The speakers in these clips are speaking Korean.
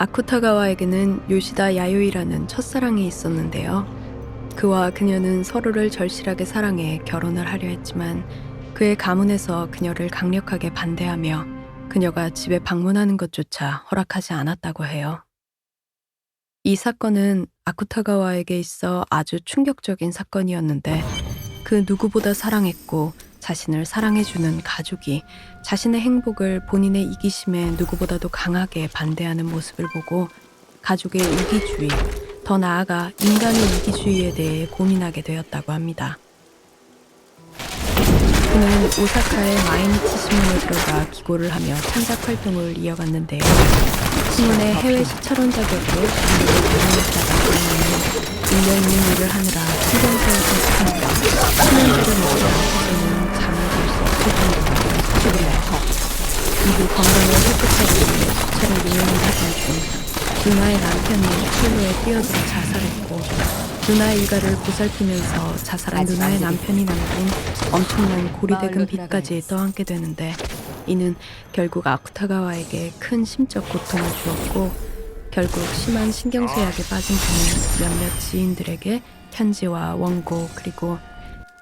아쿠타가와에게는 요시다 야요이라는 첫사랑이 있었는데요. 그와 그녀는 서로를 절실하게 사랑해 결혼을 하려 했지만 그의 가문에서 그녀를 강력하게 반대하며 그녀가 집에 방문하는 것조차 허락하지 않았다고 해요. 이 사건은 아쿠타가와에게 있어 아주 충격적인 사건이었는데 그 누구보다 사랑했고 자신을 사랑해주는 가족이 자신의 행복을 본인의 이기심에 누구보다도 강하게 반대하는 모습을 보고 가족의 이기주의, 더 나아가 인간의 이기주의에 대해 고민하게 되었다고 합니다. 그는 오사카의 마이니치 신문에 들어가 기고를 하며 창작 활동을 이어갔는데요. 신문의 해외 시찰원 자격으로 중국에 방문했다가 1년 있는 일을 하느라 신경쓰여서 참과 수면제를 먹지 않고서는 잠을 잘 수 없을 정도로 수술을 해서 이후 건강을 회복하기 위해 수차례 요양을 하던 중 누나의 남편이 출로에 뛰어들어 자살했고 누나의 일가를 보살피면서 자살한 누나의 남편이 남긴 엄청난 고리대금 빚까지 떠안게 되는데 이는 결국 아쿠타가와에게 큰 심적 고통을 주었고 결국 심한 신경쇠약에 빠진 그는 몇몇 지인들에게 편지와 원고 그리고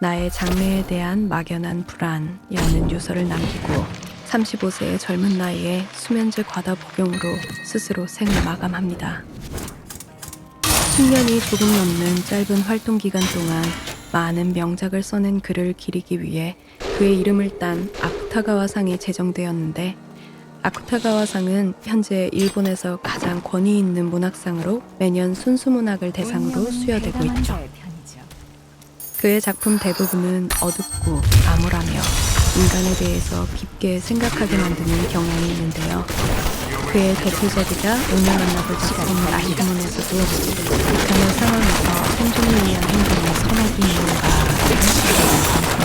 나의 장래에 대한 막연한 불안이라는 유서를 남기고 35세의 젊은 나이에 수면제 과다 복용으로 스스로 생을 마감합니다. 10년이 조금 넘는 짧은 활동 기간 동안 많은 명작을 써낸 그를 기리기 위해 그의 이름을 딴 아쿠타가와상이 제정되었는데 아쿠타가와상은 현재 일본에서 가장 권위 있는 문학상으로 매년 순수문학을 대상으로 수여되고 있죠. 그의 작품 대부분은 어둡고 암울하며 인간에 대해서 깊게 생각하게 만드는 경향이 있는데요. 그의 대표작이자 오늘 만나볼 작품 라시몬에서도 극한의 상황에서 생존을 위한 행동의 선악이 있는가를 살펴보았습니다.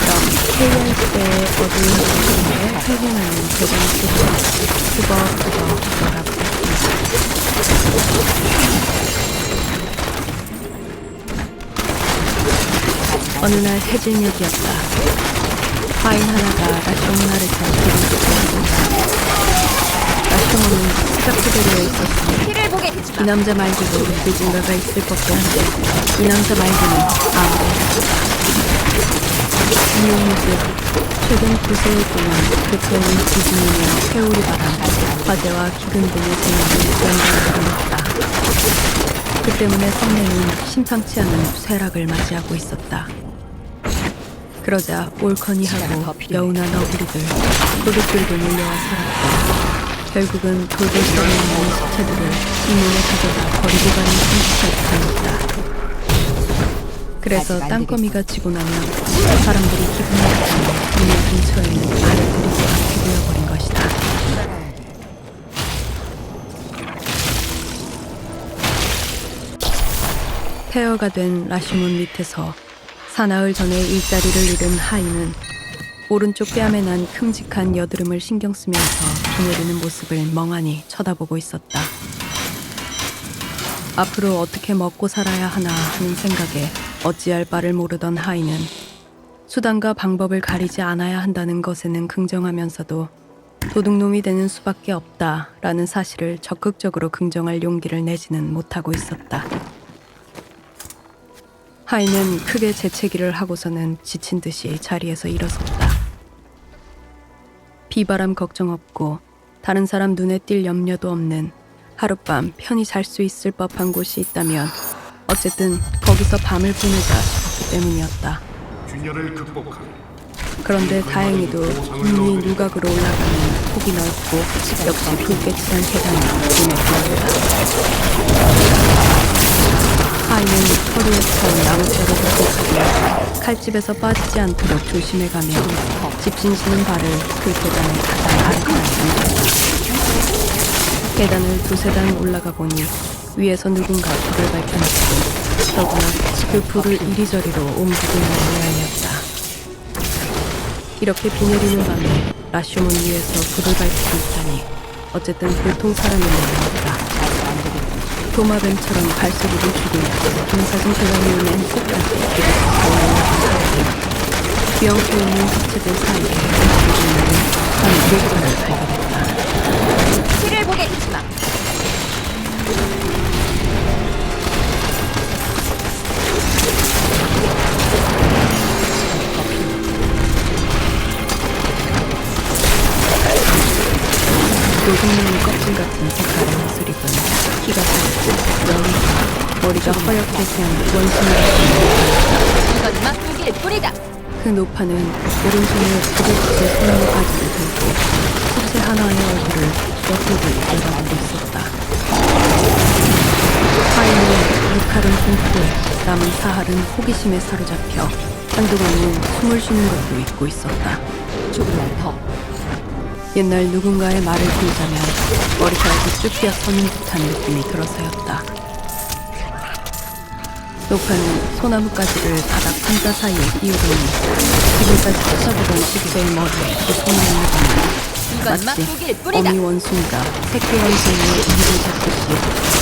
그럼 K형 시대의 어두운 모습을 설명하는 대전 소설 그거 들어가 보겠습니다. 어느 날 해질녘이었다. 화인 하나가 라쇼문 아래서 길을 걷고 라쇼문은 스카프대로에 있었으니 이 남자 말고도 누군가가 있을 법도 한데 이 남자 말고는 아무도 없었다. 이용무드 최근 9세일 동안 극도는 지진이며 회오리 바람, 화재와 기근 등의 재난이 연달아 일어났다. 그 때문에 성내는 심상치 않은 쇠락을 맞이하고 있었다. 그러자 올커니하고 여우나 너구리들, 도둑들도 몰려와 살았고 결국은 돌돌 썩어있는 시체들을 이문에 가져다 버리고 가는 성취까지 당했다. 그래서 땅거미가 지고 나면 사람들이 기분이 나쁘며 이문 근처에 있는 아래들이 앞이 되어버린 것이다. 폐허가 된 라시몬 밑에서 사나흘 전에 일자리를 잃은 하인은 오른쪽 뺨에 난 큼직한 여드름을 신경 쓰면서 비 내리는 모습을 멍하니 쳐다보고 있었다. 앞으로 어떻게 먹고 살아야 하나 하는 생각에 어찌할 바를 모르던 하인은 수단과 방법을 가리지 않아야 한다는 것에는 긍정하면서도 도둑놈이 되는 수밖에 없다라는 사실을 적극적으로 긍정할 용기를 내지는 못하고 있었다. 하인은 크게 재채기를 하고서는 지친 듯이 자리에서 일어섰다. 비바람 걱정 없고 다른 사람 눈에 띌 염려도 없는 하룻밤 편히 잘 수 있을 법한 곳이 있다면 어쨌든 거기서 밤을 보내자 싶었기 때문이었다. 균열을 극복하기. 그런데 다행히도 긴 누각으로 올라가는 폭이 넓고 역시 붉게 칠한 계단이 눈에 보였다. 하인은 허리에 차온 나무뼈를 극복하며 칼집에서 빠지지 않도록 조심해가며 집신시는 발을 그 계단의 가장 아래까지 던졌다. 계단을 두세 단 올라가 보니 위에서 누군가 불을 밝혀놓고 더구나 그 불을 이리저리로 옮기고 있는 모양이었다. 이렇게 비 내리는 밤에 라쇼몬 위에서 불을 밝히고 있다니 어쨌든 보통 사람은 아니었다. 도마뱀처럼 발소리를 죽이며 김사진 대감이 오는 끝까지 길에서 가오르는 사람이 귀영케 있는 시체들 사이에 움직이고 있는 한 물건을 발견했다. 피를 보게! 녹음나무 껍질 같은 색깔의 옷을 입은 키가 작고 여리고 머리가 허옇게 된 원숭이 이건 막국의 뿌리다. 그 노파는 오른손에 고백질 소나무 가지를 들고 숫새 하나의 얼굴을 옆으로 내려가고 있었다. 하인은 루칼은 공포에 남은 사할은 호기심에 사로잡혀 한동안은 숨을 쉬는 것도 잊고 있었다. 조금만 더. 옛날 누군가의 말을 빌자면 머리카락이 쭉 뛰어서는 듯한 느낌이 들어서였다. 노파는 소나무 가지를 바닥 판자 사이에 띄우더니 지금까지 쫓아보던 식새의 머리에 그 소나무를 이건 마치 막국의 뿌리다. 어미 원숭이가 새끼 원숭이의 입을 잡듯이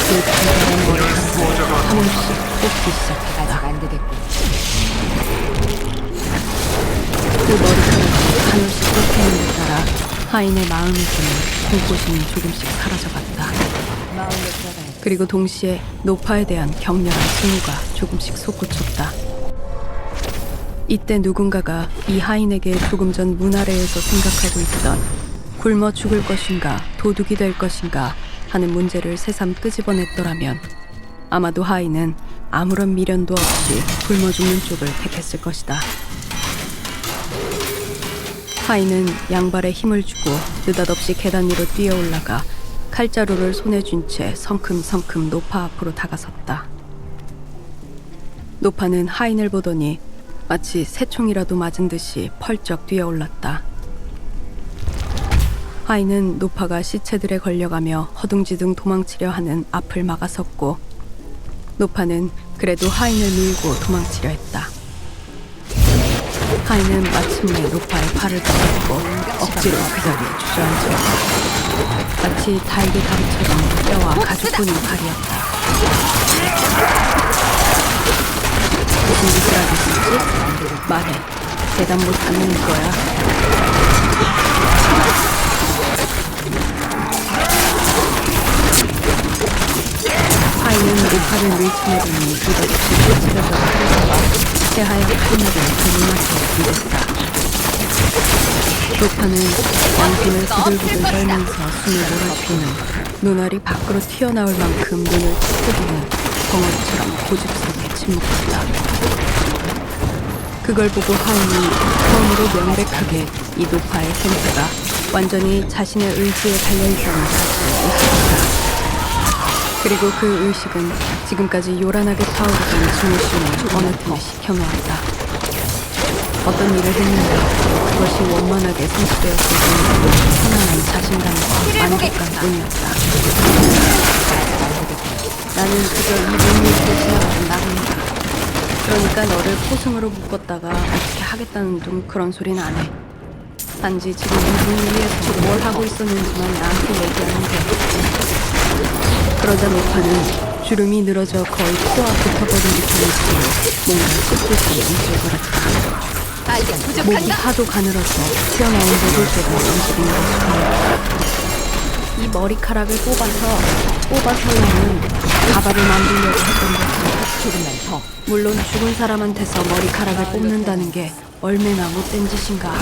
그 길다란 머리카락을 한 번씩 뽑기 아직 시작했다. 안 되겠군. 그 머리카락이 하늘씩 뻗히는 데 따라 하인의 마음에서는 공포심이 조금씩 사라져갔다. 마음에 들어가야 그리고 동시에 노파에 대한 격렬한 숭우가 조금씩 솟구쳤다. 이때 누군가가 이 하인에게 조금 전 문 아래에서 생각하고 있던 굶어 죽을 것인가 도둑이 될 것인가 하는 문제를 새삼 끄집어냈더라면 아마도 하인은 아무런 미련도 없이 굶어 죽는 쪽을 택했을 것이다. 하인은 양발에 힘을 주고 느닷없이 계단 위로 뛰어 올라가 칼자루를 손에 쥔 채 성큼성큼 노파 앞으로 다가섰다. 노파는 하인을 보더니 마치 새총이라도 맞은 듯이 펄쩍 뛰어올랐다. 하인은 노파가 시체들에 걸려가며 허둥지둥 도망치려 하는 앞을 막아섰고 노파는 그래도 하인을 밀고 도망치려 했다. 하인은 마침내 노파의 팔을 잡았고 억지로 그 자리에 주저앉았다. 마치 달개 다리처럼 뼈와 가죽뿐인 팔이었다. 무슨 짓을 하고 있었지? 말해. 대답 못하면 이거야. 하인은 노파를 밀쳐내더니 느닷없이 쫓으려서 팔을 잡아 새하얀 칼날을 그 눈앞에 묻었다. 노파는 양손을 부들부들 떨면서 숨을 몰아쉬는 눈알이 밖으로 튀어나올 만큼 눈을 찢어지는 벙어리처럼 고집스럽게 침묵했다. 그걸 보고 하인이 처음으로 명백하게 이 노파의 생태가 완전히 자신의 의지에 달려있다는 사실을 의식했다. 그리고 그 의식은 지금까지 요란하게 타오르던 증오심을 어느 틈에 식혀놓았다. 어떤 일을 했는데 그것이 원만하게 성취되었을 뿐 편안한 자신감과 만족감 뿐이었다. 나는 그저 이 문일을 지나가던 나무이다. 그러니까 너를 포승으로 묶었다가 어떻게 하겠다는 둥 그런 소리는 안 해. 단지 지금 이 문 위에서 뭘 하고 있었는지만 나한테 얘기하는 게. 그러자 노파는 주름이 늘어져 거의 코와 붙어버린 듯한 입술로 뭔가 씹듯이 움찔거렸다. 아직 목이 부족한가? 하도 가늘어서 튀어나온 노골대가 움직인 것이다. 이 머리카락을 뽑아서야는 가발을 만들려고 했던 거지. 조금만 더. 물론 죽은 사람한테서 머리카락을 뽑는다는 게 얼마나 못된 짓인가.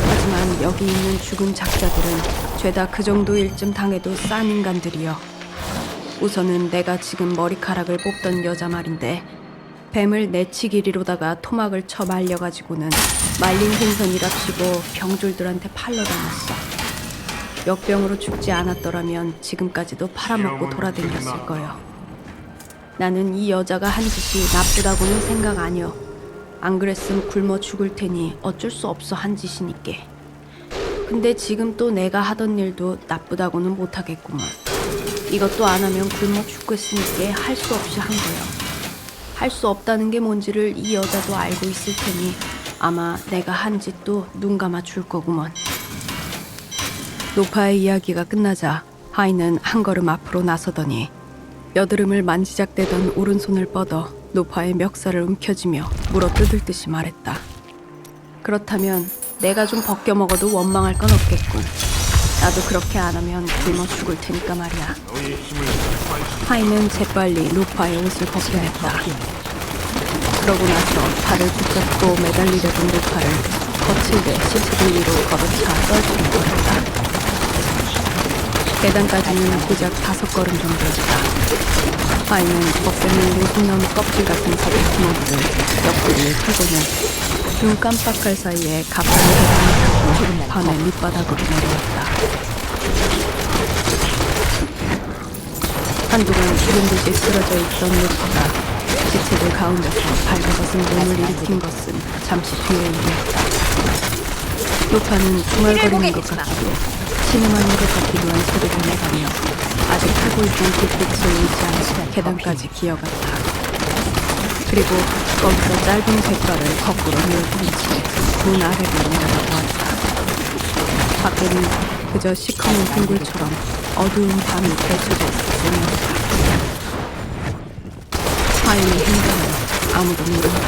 하지만 여기 있는 죽은 작자들은 죄다 그 정도일 쯤 당해도 싼 인간들이여. 우선은 내가 지금 머리카락을 뽑던 여자 말인데 뱀을 내치기리로다가 토막을 쳐 말려가지고는 말린 생선이랍시고 병졸들한테 팔러 다녔어. 역병으로 죽지 않았더라면 지금까지도 팔아먹고 돌아다녔을 거요. 나는 이 여자가 한 짓이 나쁘다고는 생각 아니여. 안 그랬음 굶어 죽을 테니 어쩔 수 없어 한 짓이니께. 근데 지금 또 내가 하던 일도 나쁘다고는 못하겠구먼. 이것도 안 하면 굶어 죽겠으니까 할 수 없이 한 거요. 할 수 없다는 게 뭔지를 이 여자도 알고 있을 테니 아마 내가 한 짓도 눈 감아 줄 거구먼. 노파의 이야기가 끝나자 하인은 한 걸음 앞으로 나서더니 여드름을 만지작대던 오른손을 뻗어 노파의 멱살을 움켜쥐며 물어뜯을 듯이 말했다. 그렇다면 내가 좀 벗겨 먹어도 원망할 건 없겠군. 나도 그렇게 안 하면 굶어 죽을 테니까 말이야. 너의 힘을 하인은 재빨리 노파의 옷을 벗겨냈다. 그러고 나서 팔을 붙잡고 매달리려던 노파를 거칠게 시체들 위로 걷어차 떨쳐버렸다. 계단까지는 고작 5걸음 정도였다. 하이는 없애는 로송나무 껍질 같은 석유 구멍들을 옆구리에 펴고는 눈 깜빡할 사이에 가파른 계단을 타고 밤의 밑바닥으로 내려왔다. 한동안 죽은 듯이 쓰러져 있던 루파가 시체들 가운데서 발버둥 몸을 일으킨 것은 잠시 뒤의 일이었다. 루파는 중얼거리는 것 같기도 신음하는 것 같기도 한 소리를 내가며 아직 타고 있던 불빛을 의지한 계단까지 기어갔다. 그리고 거기서 짧은 갯발을 거꾸로 밀어둔 채 문 아래로 내려다 보았다. 밖에는 그저 시커먼 동굴처럼 어두운 밤이 펼쳐져 있을 뿐이었다. 하인의 행동은 아무도 모른다.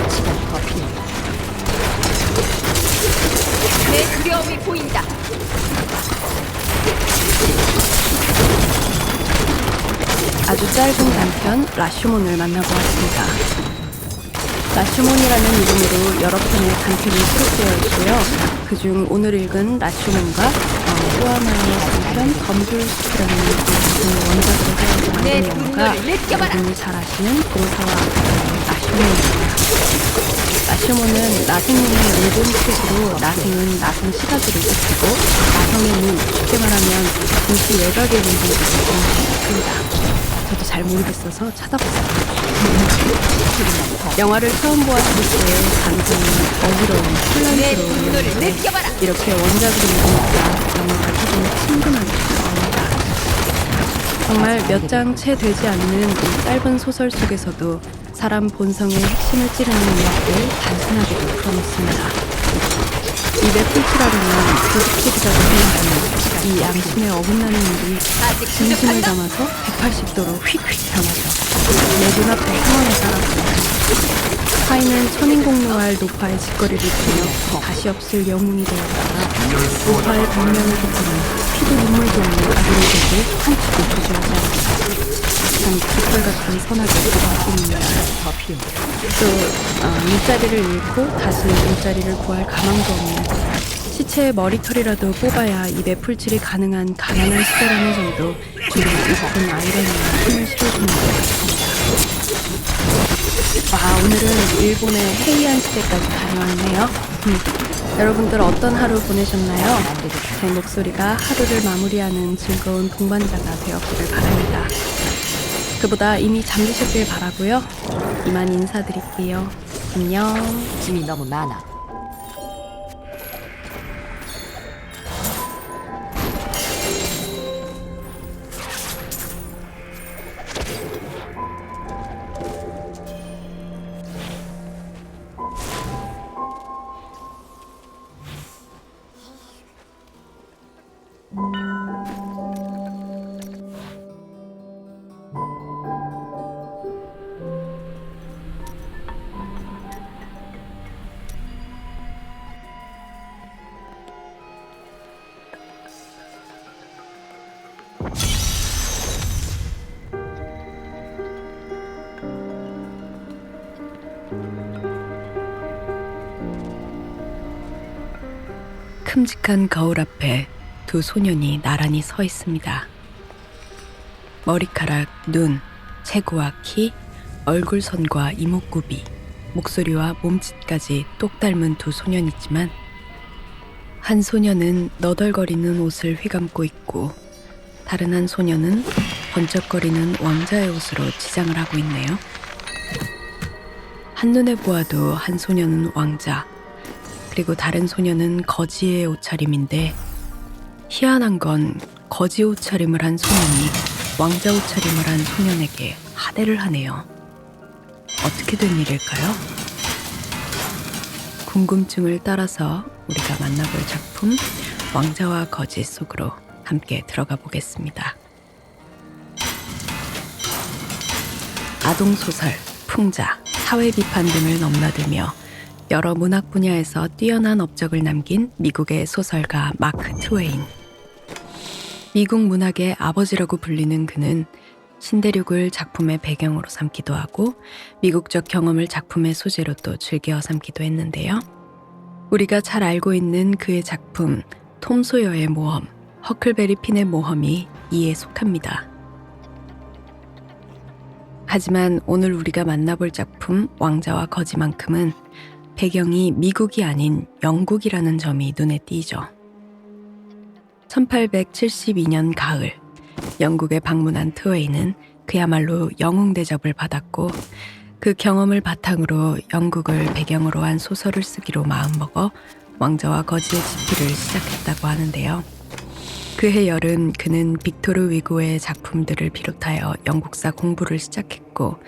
시간이 더 필요해. 내 두려움이 보인다. 아주 짧은 단편 라슈몬을 만나보았습니다. 라슈몬이라는 이름으로 여러 편의 단편이 수록되어 있고요. 그중 오늘 읽은 라슈몬과 또 하나의 단편 검술숲이라는 원작으로 사용된 내 만든 영화가 분노를 느껴봐라. 여러분이 잘 아시는 고사와 라슈몬입니다. 라슈몬은 나생문의 일본 표시로 나생은 나성 시가지를 뜻하고 나성의 문, 쉽게 말하면 도시 외곽의 문제를 뜻합니다. 저도 잘 모르겠어서 찾아봤어요. 영화를 처음 보았을 때 감정이 어지러운 내 혼란스러운 분노를 영화인데 느껴봐라. 이렇게 원작으로 읽으니까 영화가 조금 친근하게 다가옵니다. 정말 몇 장 채 되지 않는 이 짧은 소설 속에서도 사람 본성의 핵심을 찌르는 이야기를 단순하게도 풀어놓습니다. 입에 풀칠하려면 조직질이라고 생각하는 이 양심에 어긋나는 일이 아직 진심을 부족한가? 담아서 180도로 휙휙 변하죠. 내 눈앞의 상황에 따라서 하이는 천인공노할 노파의 짓거리를 피며 다시 없을 영웅이 되었다가 노파의 변명을 듣고는 피도 눈물도 없는 아들의 객을 한치도 조주하지 않았다. 참 깃털 같은 선악을 보았습니다. 더 필요해. 또 일자리를 잃고 다시 일자리를 구할 가망도 없는 시체의 머리털이라도 뽑아야 입에 풀칠이 가능한 가난한 시대라는 점도 주로 깊은 아이러니와 힘을 실어주는 것 같습니다. 와, 오늘은 일본의 헤이안 시대까지 다녀왔네요. 여러분들 어떤 하루 보내셨나요? 제 목소리가 하루를 마무리하는 즐거운 동반자가 되었기를 바랍니다. 그보다 이미 잠드셨길 바라고요. 이만 인사드릴게요. 안녕. 짐이 너무 많아. 큼직한 거울 앞에 두 소년이 나란히 서 있습니다. 머리카락, 눈, 체구와 키, 얼굴선과 이목구비, 목소리와 몸짓까지 똑 닮은 두 소년이지만 한 소년은 너덜거리는 옷을 휘감고 있고 다른 한 소년은 번쩍거리는 왕자의 옷으로 치장을 하고 있네요. 한눈에 보아도 한 소년은 왕자, 그리고 다른 소년은 거지의 옷차림인데 희한한 건 거지 옷차림을 한 소년이 왕자 옷차림을 한 소년에게 하대를 하네요. 어떻게 된 일일까요? 궁금증을 따라서 우리가 만나볼 작품 왕자와 거지 속으로 함께 들어가 보겠습니다. 아동소설, 풍자, 사회비판 등을 넘나들며 여러 문학 분야에서 뛰어난 업적을 남긴 미국의 소설가 마크 트웨인. 미국 문학의 아버지라고 불리는 그는 신대륙을 작품의 배경으로 삼기도 하고 미국적 경험을 작품의 소재로 또 즐겨 삼기도 했는데요. 우리가 잘 알고 있는 그의 작품 톰 소여의 모험, 허클베리 핀의 모험이 이에 속합니다. 하지만 오늘 우리가 만나볼 작품 왕자와 거지만큼은 배경이 미국이 아닌 영국이라는 점이 눈에 띄죠. 1872년 가을, 영국에 방문한 트웨이는 그야말로 영웅 대접을 받았고 그 경험을 바탕으로 영국을 배경으로 한 소설을 쓰기로 마음먹어 왕자와 거지의 집필을 시작했다고 하는데요. 그해 여름 그는 빅토르 위고의 작품들을 비롯하여 영국사 공부를 시작했고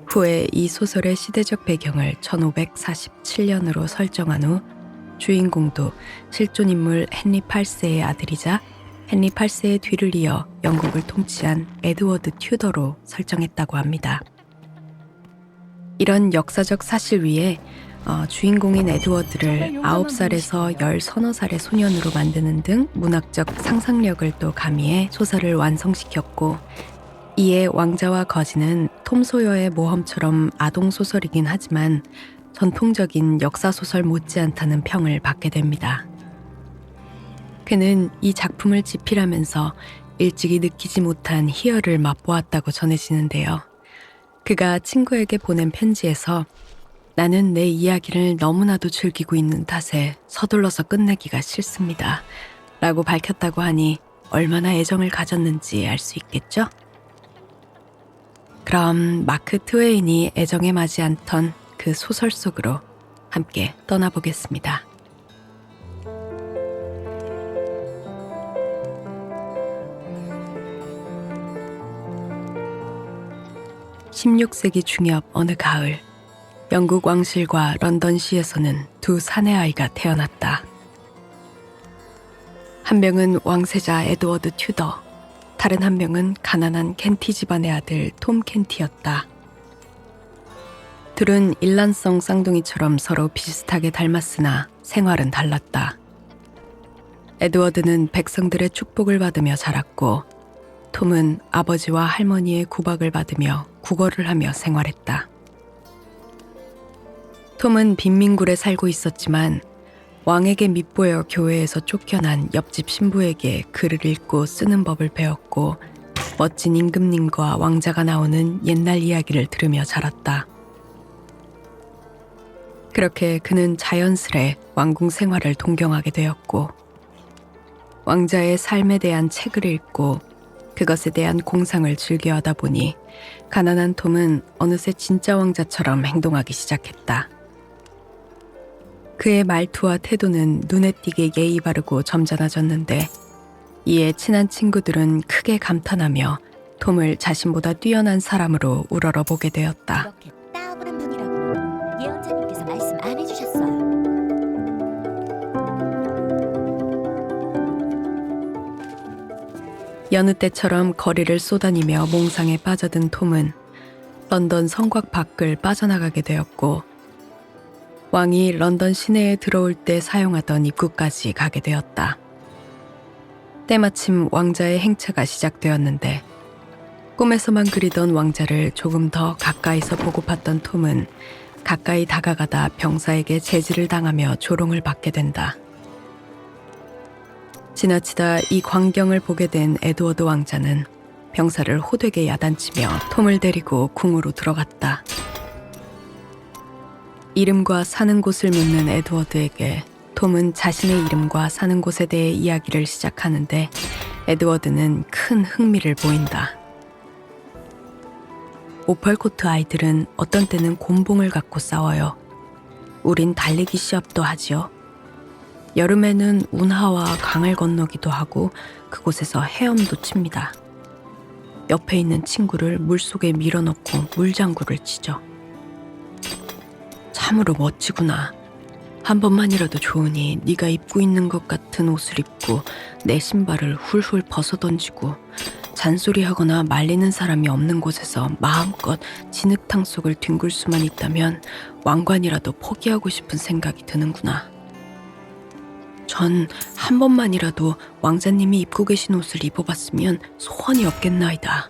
후에 이 소설의 시대적 배경을 1547년으로 설정한 후 주인공도 실존 인물 헨리 8세의 아들이자 헨리 8세의 뒤를 이어 영국을 통치한 에드워드 튜더로 설정했다고 합니다. 이런 역사적 사실 위에 주인공인 에드워드를 9살에서 10서너 살의 소년으로 만드는 등 문학적 상상력을 또 가미해 소설을 완성시켰고 이에 왕자와 거지는 톰 소여의 모험처럼 아동소설이긴 하지만 전통적인 역사소설 못지않다는 평을 받게 됩니다. 그는 이 작품을 집필하면서 일찍이 느끼지 못한 희열을 맛보았다고 전해지는데요. 그가 친구에게 보낸 편지에서 나는 내 이야기를 너무나도 즐기고 있는 탓에 서둘러서 끝내기가 싫습니다. 라고 밝혔다고 하니 얼마나 애정을 가졌는지 알 수 있겠죠? 그럼 마크 트웨인이 애정에 맞지 않던 그 소설 속으로 함께 떠나보겠습니다. (16세기) 중엽 어느 가을 영국 왕실과 런던시에서는 두 사내 아이가 태어났다. 한 명은 왕세자 에드워드 튜더, 다른 한 명은 가난한 켄티 집안의 아들 톰 켄티였다. 둘은 일란성 쌍둥이처럼 서로 비슷하게 닮았으나 생활은 달랐다. 에드워드는 백성들의 축복을 받으며 자랐고 톰은 아버지와 할머니의 구박을 받으며 구걸을 하며 생활했다. 톰은 빈민굴에 살고 있었지만 왕에게 밉보여 교회에서 쫓겨난 옆집 신부에게 글을 읽고 쓰는 법을 배웠고 멋진 임금님과 왕자가 나오는 옛날 이야기를 들으며 자랐다. 그렇게 그는 자연스레 왕궁 생활을 동경하게 되었고 왕자의 삶에 대한 책을 읽고 그것에 대한 공상을 즐겨하다 보니 가난한 톰은 어느새 진짜 왕자처럼 행동하기 시작했다. 그의 말투와 태도는 눈에 띄게 예의 바르고 점잖아졌는데 이에 친한 친구들은 크게 감탄하며 톰을 자신보다 뛰어난 사람으로 우러러보게 되었다. 이렇게 따부른 분이라고는 예언자님께서 말씀 안 해주셨어요. 여느 때처럼 거리를 쏘다니며 몽상에 빠져든 톰은 런던 성곽 밖을 빠져나가게 되었고 왕이 런던 시내에 들어올 때 사용하던 입구까지 가게 되었다. 때마침 왕자의 행차가 시작되었는데 꿈에서만 그리던 왕자를 조금 더 가까이서 보고 봤던 톰은 가까이 다가가다 병사에게 제지를 당하며 조롱을 받게 된다. 지나치다 이 광경을 보게 된 에드워드 왕자는 병사를 호되게 야단치며 톰을 데리고 궁으로 들어갔다. 이름과 사는 곳을 묻는 에드워드에게 톰은 자신의 이름과 사는 곳에 대해 이야기를 시작하는데 에드워드는 큰 흥미를 보인다. 오펄코트 아이들은 어떤 때는 곤봉을 갖고 싸워요. 우린 달리기 시합도 하지요. 여름에는 운하와 강을 건너기도 하고 그곳에서 헤엄도 칩니다. 옆에 있는 친구를 물속에 밀어넣고 물장구를 치죠. 참으로 멋지구나. 한 번만이라도 좋으니 네가 입고 있는 것 같은 옷을 입고 내 신발을 훌훌 벗어던지고 잔소리하거나 말리는 사람이 없는 곳에서 마음껏 진흙탕 속을 뒹굴 수만 있다면 왕관이라도 포기하고 싶은 생각이 드는구나. 전 한 번만이라도 왕자님이 입고 계신 옷을 입어봤으면 소원이 없겠나이다.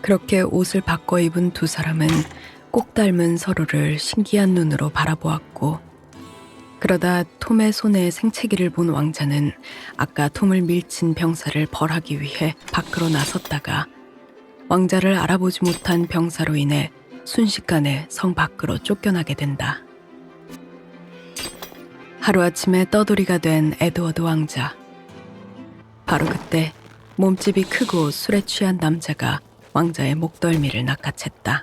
그렇게 옷을 바꿔 입은 두 사람은 꼭 닮은 서로를 신기한 눈으로 바라보았고, 그러다 톰의 손에 생채기를 본 왕자는 아까 톰을 밀친 병사를 벌하기 위해 밖으로 나섰다가 왕자를 알아보지 못한 병사로 인해 순식간에 성 밖으로 쫓겨나게 된다. 하루아침에 떠돌이가 된 에드워드 왕자. 바로 그때 몸집이 크고 술에 취한 남자가 왕자의 목덜미를 낚아챘다.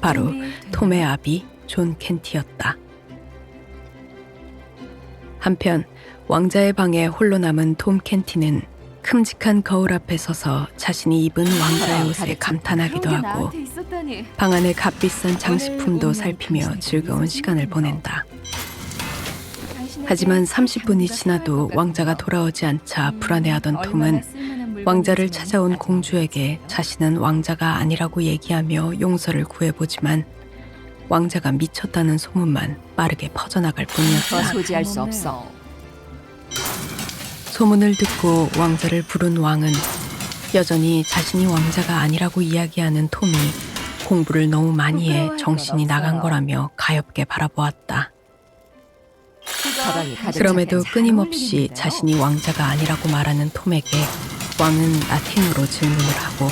바로 톰의 아비 존 켄티였다. 한편 왕자의 방에 홀로 남은 톰 켄티는 큼직한 거울 앞에 서서 자신이 입은 왕자의 옷에 감탄하기도 하고 방 안의 값비싼 장식품도 살피며 즐거운 시간을 보낸다. 하지만 30분이 지나도 왕자가 돌아오지 않자 불안해하던 톰은 왕자를 찾아온 공주에게 자신은 왕자가 아니라고 얘기하며 용서를 구해보지만 왕자가 미쳤다는 소문만 빠르게 퍼져나갈 더 뿐이었다. 소지할 수 없어. 소문을 듣고 왕자를 부른 왕은 여전히 자신이 왕자가 아니라고 이야기하는 톰이 공부를 너무 많이 해 정신이 나간 거라며 가엾게 바라보았다. 가방이 가득 그럼에도 차게 끊임없이 잘 어울리는데요. 자신이 왕자가 아니라고 말하는 톰에게 왕은 라틴어로 질문을 하고,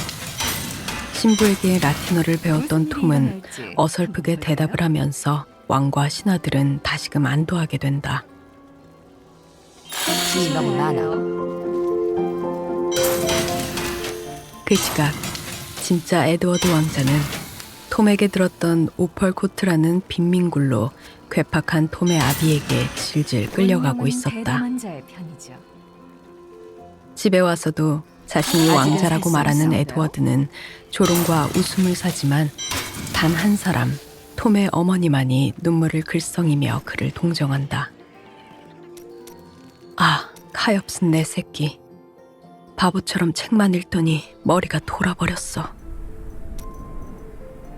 신부에게 라틴어를 배웠던 톰은 어설프게 대답을 하면서 왕과 신하들은 다시금 안도하게 된다. 짐이 너무 많아. 그 시각 진짜 에드워드 왕자는 톰에게 들었던 오펄코트라는 빈민굴로 괴팍한 톰의 아비에게 질질 끌려가고 있었다. 대담한 자의 편이죠. 집에 와서도 자신이 아직은 왕자라고 살수 말하는 있어요. 에드워드는 조롱과 웃음을 사지만 단 한 사람, 톰의 어머니만이 눈물을 글썽이며 그를 동정한다. 아, 가엾은 내 새끼. 바보처럼 책만 읽더니 머리가 돌아버렸어.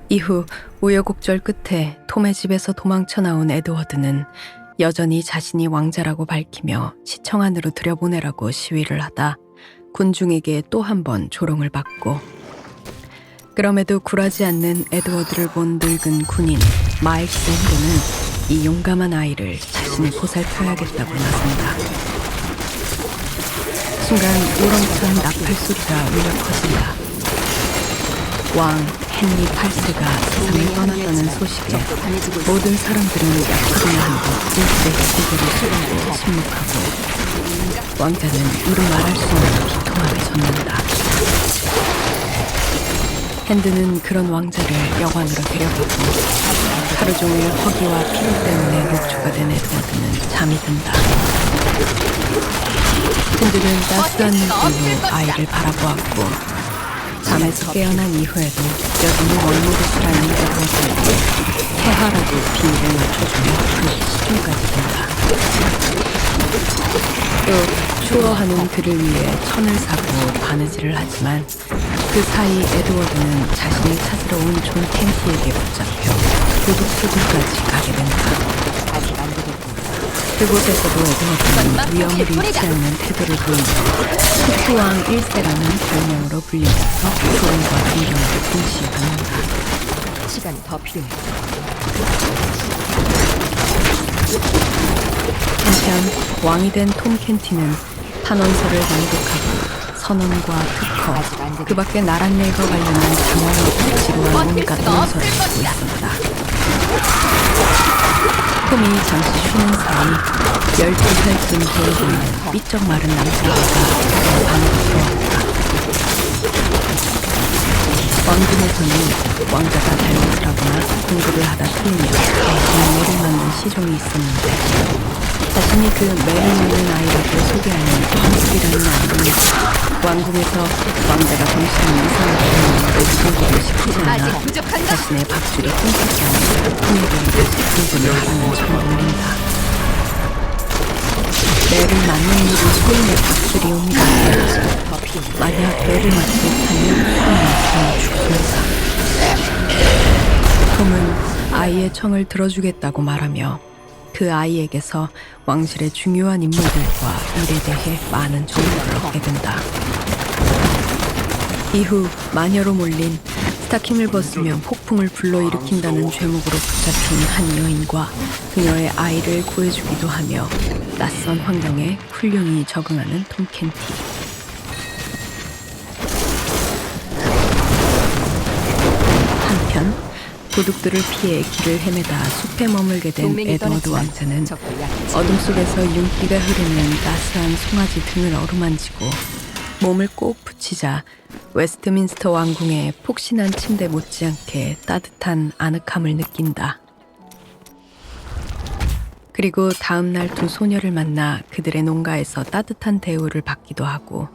이후 우여곡절 끝에 톰의 집에서 도망쳐 나온 에드워드는 여전히 자신이 왕자라고 밝히며 시청 안으로 들여보내라고 시위를 하다 군중에게 또 한 번 조롱을 받고, 그럼에도 굴하지 않는 에드워드를 본 늙은 군인 마일스 핸드는 이 용감한 아이를 자신이 보살펴야겠다고 나선다. 순간 우렁찬 나팔 소리가 울려 퍼진다. 왕 헨리 8세가 세상을 떠났다는 소식에 모든 사람들은 약속을 하고 일제 시대를 수령고 침묵하고, 왕자는 이루 말할 수 없는 비통함에 젖는다. 핸드는 그런 왕자를 여관으로 데려가고 하루 종일 허기와 피로 때문에 녹초가 된 에드워드는 잠이 든다. 핸드는 따스한 눈길로 아이를 바라보았고, 잠에서 깨어난 이후에도 여전히 원모르스라는 에드워드에게 태하라고 비밀을 맞춰주며 그의 시중까지 된다. 또 추워하는 그를 위해 천을 사고 바느질을 하지만 그 사이 에드워드는 자신을 찾으러 온 존 켄티에게 붙잡혀 도둑소굴까지 가게 된다. 아직 안 되겠군. 그곳에서도 에드워드는 위험을 잃지 않는 태도를 보이며 스피왕 1세라는 별명으로 불리면서 조롱과 존경을 동시에 받는다. 시간이 더 필요해. 한편 왕이 된 톰 켄티는 탄원서를 낭독하고 선언과 특허, 그 밖에 나랏일과 관련한 장황하고 지루한 온갖 문서를 쓰고 있었다. 톰이 잠시 쉬는 사이 12살쯤 되어 보이는 삐쩍 마른 남자아이가 방으로 들어왔다. 왕궁에서는 왕자가 잘못을 하거나 공부를 하다 틀리면 대신 매를 맞는 시종이 있었는데, 자신이 그 매를 맞는 아이라고 소개하는 황숙이라는 아이는 왕궁에서 왕자가 동시에 이상을 하는 모든 시키지 않아 자신의 박줄이 끊기지 않아 톰에게 다시 공부를 하라는 청을 올린다. 매를 맞는 일이 소인의 박줄이 옵니다. 만약 매를 맞지 못하면 톰은 죽습니다. 톰은 아이의 청을 들어주겠다고 말하며 그 아이에게서 왕실의 중요한 인물들과 일에 대해 많은 정보를 얻게 된다. 이후 마녀로 몰린 스타킹을 벗으면 폭풍을 불러일으킨다는 죄목으로 붙잡힌 한 여인과 그녀의 아이를 구해주기도 하며 낯선 환경에 훌륭히 적응하는 톰 켄티. 한편 도둑들을 피해 길을 헤매다 숲에 머물게 된 동맹이 에드워드 떠났지만 왕자는 적도 약해지. 어둠 속에서 윤기가 흐르는 따스한 송아지 등을 어루만지고 몸을 꼭 붙이자 웨스트민스터 왕궁의 폭신한 침대 못지않게 따뜻한 아늑함을 느낀다. 그리고 다음 날 두 소녀를 만나 그들의 농가에서 따뜻한 대우를 받기도 하고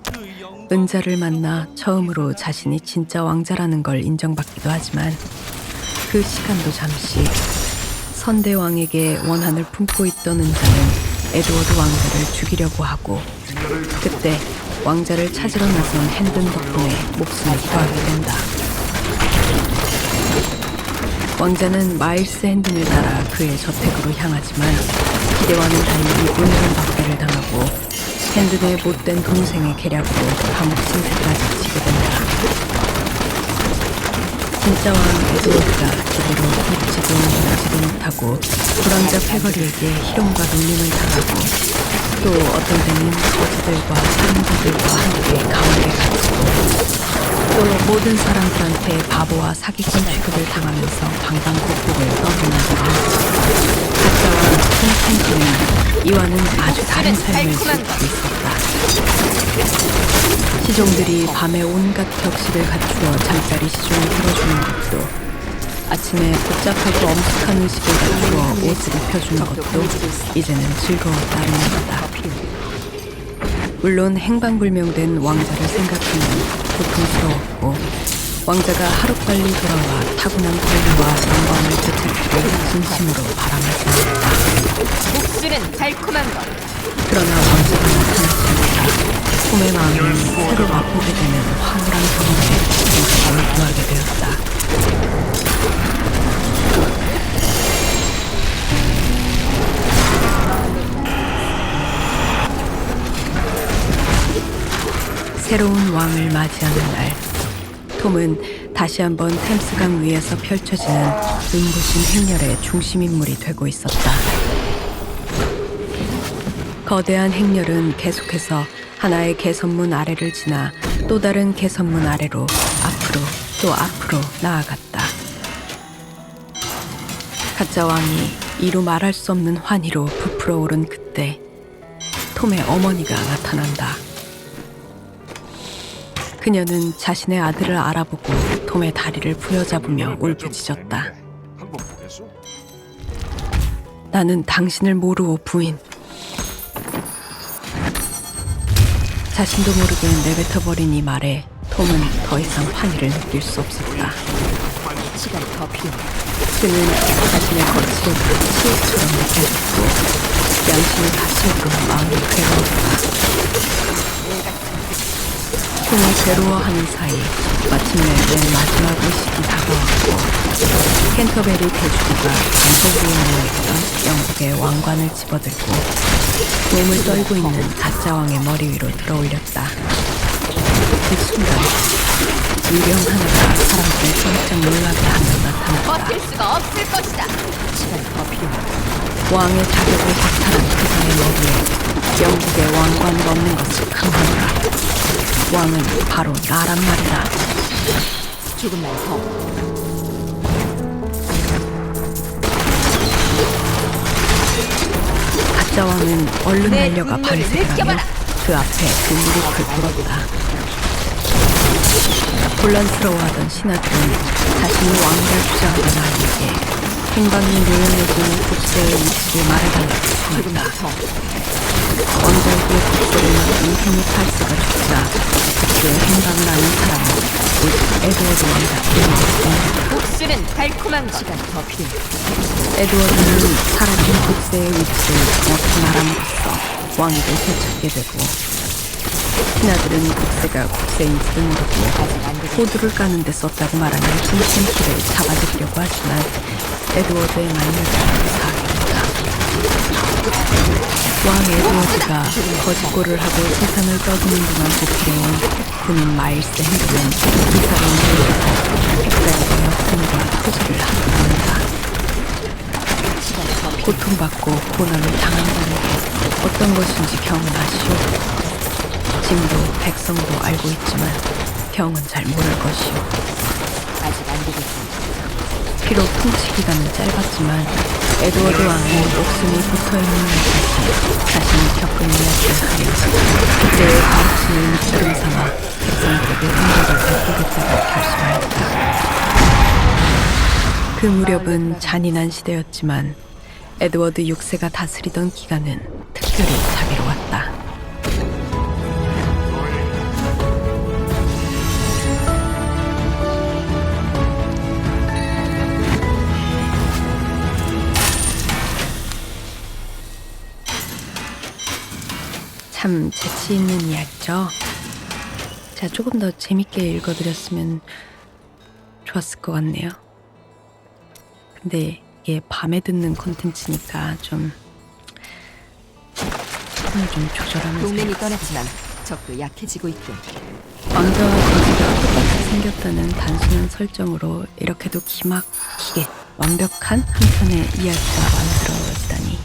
은자를 만나 처음으로 자신이 진짜 왕자라는 걸 인정받기도 하지만 그 시간도 잠시 선대왕에게 원한을 품고 있던 은자는 에드워드 왕자를 죽이려고 하고 그때 왕자를 찾으러 나선 핸든 덕분에 목숨을 구하게 된다. 왕자는 마일스 핸든을 따라 그의 저택으로 향하지만 기대와는 달리 오늘은 박해를 당하고 핸든의 못된 동생의 계략으로 감옥 신세까지 지게 된다. 진짜 왕 에드워드가 제대로 입지도 나지도 못하고 불황자 패거리에게 희롱과 놀림을 당하고 또 어떤 때는 거지들과 살인자들과 함께 감옥에 갇히고 또 모든 사람들한테 바보와 사기꾼 취급을 당하면서 방방곡곡을 떠도는 가짜와 톰 켄티는 이와는 아주 다른 삶을 살고 있었다. 시종들이 밤에 온갖 격식을 갖추어 잠자리 시종을 들어주는 것도 아침에 복잡하고 엄숙한 의식을 갖추어 옷을 입혀주는 것도 이제는 즐거웠다는 것이다. 물론 행방불명된 왕자를 생각하면 고통스러웠고 왕자가 하루빨리 돌아와 타고난 권리와 영광을 되찾기를 진심으로 바라면서 목줄은 달콤한 것. 그러나 왕자가 나타나지 않자 톰의 마음은 새로 맛보게 되는 황홀한 경험에 무서움을 구하게 되었다. 새로운 왕을 맞이하는 날, 톰은 다시 한번 템스강 위에서 펼쳐지는 눈부신 행렬의 중심인물이 되고 있었다. 거대한 행렬은 계속해서 하나의 개선문 아래를 지나 또 다른 개선문 아래로 앞으로 또 앞으로 나아갔다. 가짜 왕이 이루 말할 수 없는 환희로 부풀어 오른 그때 톰의 어머니가 나타난다. 그녀는 자신의 아들을 알아보고 톰의 다리를 부여잡으며 울부짖었다. 한번 보겠소? 나는 당신을 모르오 부인. 자신도 모르게 내뱉어버린 이 말에 톰은 더 이상 환희를 느낄 수 없었다. 시간이 더 필요해. 그는 자신의 거칠은 치욕처럼 느껴졌고 양심이 다시금 마음이 괴로웠다. 톰이 괴로워하는 사이 마침내 맨 마지막 의식이 다가왔고 캔터베리 대주교가 소부에 누워있던 영국의 왕관을 집어들고 몸을 떨고 있는 가짜 왕의 머리 위로 들어올렸다. 그 순간 유령 하나가 사람들을 깜짝 놀라게 하며 나타났다. 버틸 수가 없을 것이다. 시간이 더 필요해. 왕의 자격을 박탈한 그자의 머리에 영국의 왕관을 얻는 것을 강화하라. 왕은 바로 나란 말이다. 조금만 더. 가짜 왕은 얼른 내 달려가 분노를 반색을 하며 느껴봐라. 그 앞에 그 무릎을 꿇었다. 혼란스러워하던 신하들은 자신이 왕이라 주장하던 아이에게 행방이 묘연해진 국세의 위치를 말해달라고 조금만 청했다. 더. 왕자에게 국세를 맡긴 헨리 팔스가 죽자 그의 행방을 아는 사람은 오직 에드워드 왕자뿐이었습니다. 목줄은 달콤한 것. 시간이 더 필요해. 에드워드는 사라진 국세의 위치를 정확히 말함으로써 왕위를 되찾게 되고 신하들은 국세가 국세인지도 모르고 호두를 까는 데 썼다고 말하는 톰켄티를 잡아들이려고 하지만 에드워드의 말을 사하게 된다. 왕 에드워드가 거짓골을 하고 세상을 떠드는 동안 보필해온 군인 마일스의 행동은 이사로운 이유에서 백살의 역군과 토지를 함께합니다. 고통받고 고난을 당한다는 게 어떤 것인지 경은 아시오. 지금도 백성도 알고 있지만 경은 잘 모를 것이오. 아직 안 되겠군. 비록 통치 기간은 짧았지만 에드워드 왕의 목숨이 붙어있는 것이 자신이 겪은 이야기를 하며 그때의 가르침을 기름 삼아 백성들에게 응답을 베푸겠다고 결심하였다. 그 무렵은 잔인한 시대였지만 에드워드 6세가 다스리던 기간은 특별히 자비로웠다. 참 재치 있는 이야기죠. 제가 조금 더 재밌게 읽어드렸으면 좋았을 것 같네요. 근데 이게 밤에 듣는 콘텐츠니까 좀 조절하면서 동맹이 떠났지만 적도 약해지고 있군. 왕자와 거지가 똑같이 생겼다는 단순한 설정으로 이렇게도 기막히게 완벽한 한 편의 이야기가 만들어지다니.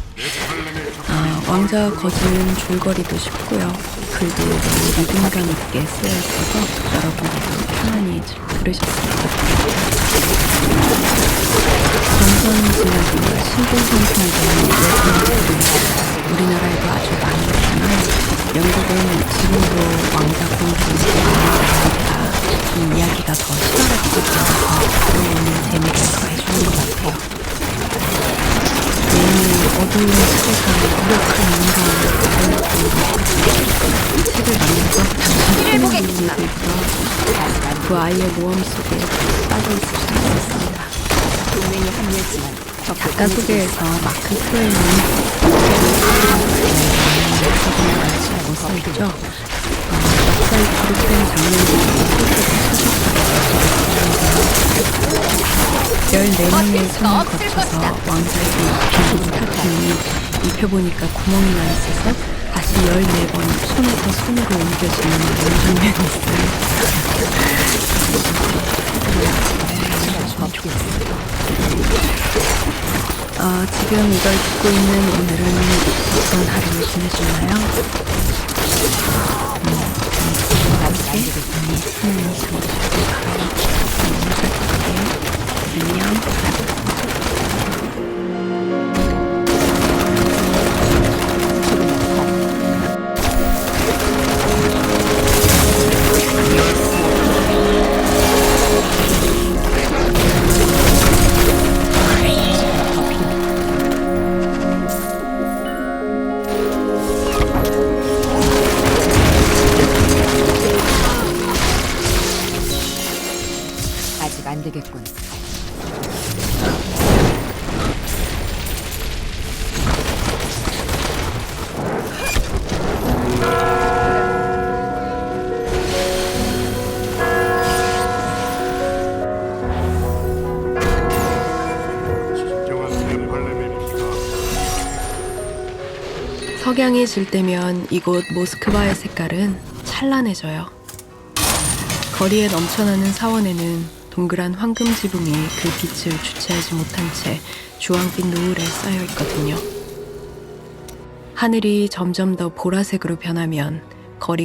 왕자와 거지는 줄거리도 쉽고요. 글도 너무 리듬감 있게 쓰여 있어서 여러분들도 편안히 들으셨을 것 같아요. 전선 진화기와 신분상승에 대한 예술들이 우리나라에도 아주 많이 있지만 영국은 지금도 왕자 공주가 이 이야기가 더 시원하게 들려서 들어오는 재미를 더해주는 것 같아요. 어두운 세상, 무력한 인간을 이 책을 만나서 당신의 보겠지만 그 아이의 모험 속에 빠져있을 수 있었습니다. 동맹이 합류했지만 적도 작가 소개에서 마크 트웨인이 역사라고 써있죠. 역사에 기록된 장면들이 14명의 성을 거쳐서 왕자에게 입힌 타팀이 입혀보니까 구멍이 나 있어서 다시 14번 손에서 손으로 옮겨지는 이런 장면이 있어요. 지금 이걸 듣고 있는 오늘은 어떤 하루를 지내셨나요? 안녕. 아직 안 되겠군. 진정한 네팔렘의 비가 석양이 질 때면 이곳 모스크바의 색깔은 찬란해져요. 거리에 넘쳐나는 사원에는 동그란 황금 지붕이 그 빛을 주체하지 못한 채 주황빛 노을에 쌓여 있거든요. 하늘이 점점 더 보라색으로 변하면 거리가